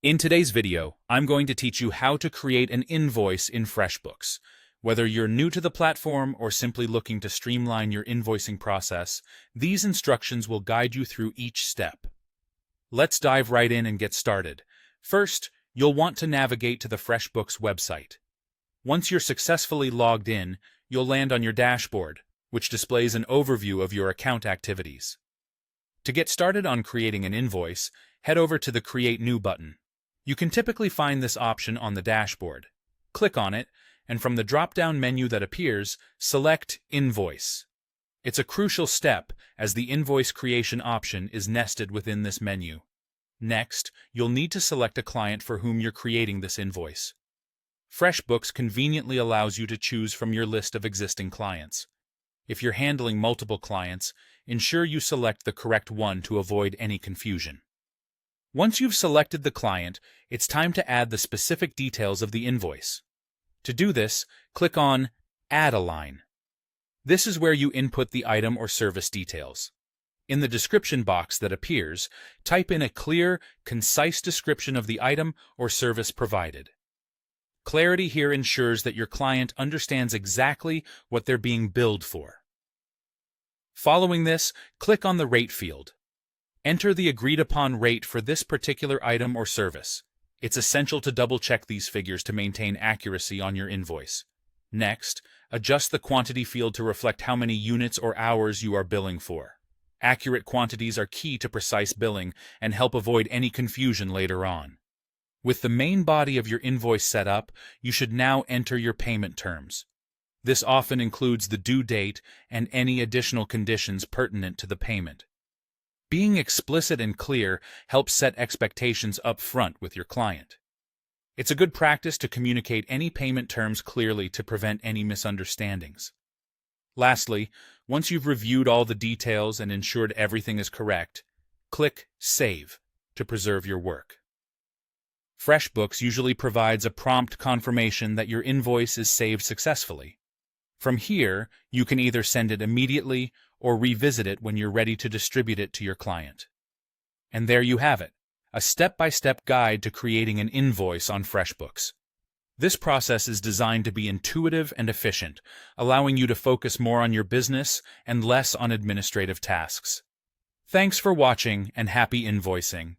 In today's video, I'm going to teach you how to create an invoice in Freshbooks. Whether you're new to the platform or simply looking to streamline your invoicing process, these instructions will guide you through each step. Let's dive right in and get started. First, you'll want to navigate to the Freshbooks website. Once you're successfully logged in, you'll land on your dashboard, which displays an overview of your account activities. To get started on creating an invoice, head over to the Create New button. You can typically find this option on the dashboard. Click on it, and from the drop-down menu that appears, select Invoice. It's a crucial step, as the invoice creation option is nested within this menu. Next, you'll need to select a client for whom you're creating this invoice. Freshbooks conveniently allows you to choose from your list of existing clients. If you're handling multiple clients, ensure you select the correct one to avoid any confusion. Once you've selected the client, it's time to add the specific details of the invoice. To do this, click on Add a Line. This is where you input the item or service details. In the description box that appears, type in a clear, concise description of the item or service provided. Clarity here ensures that your client understands exactly what they're being billed for. Following this, click on the Rate field. Enter the agreed-upon rate for this particular item or service. It's essential to double-check these figures to maintain accuracy on your invoice. Next, adjust the quantity field to reflect how many units or hours you are billing for. Accurate quantities are key to precise billing and help avoid any confusion later on. With the main body of your invoice set up, you should now enter your payment terms. This often includes the due date and any additional conditions pertinent to the payment. Being explicit and clear helps set expectations up front with your client. It's a good practice to communicate any payment terms clearly to prevent any misunderstandings. Lastly, once you've reviewed all the details and ensured everything is correct, click Save to preserve your work. Freshbooks usually provides a prompt confirmation that your invoice is saved successfully. From here, you can either send it immediately or revisit it when you're ready to distribute it to your client. And there you have it, a step-by-step guide to creating an invoice on Freshbooks. This process is designed to be intuitive and efficient, allowing you to focus more on your business and less on administrative tasks. Thanks for watching and happy invoicing.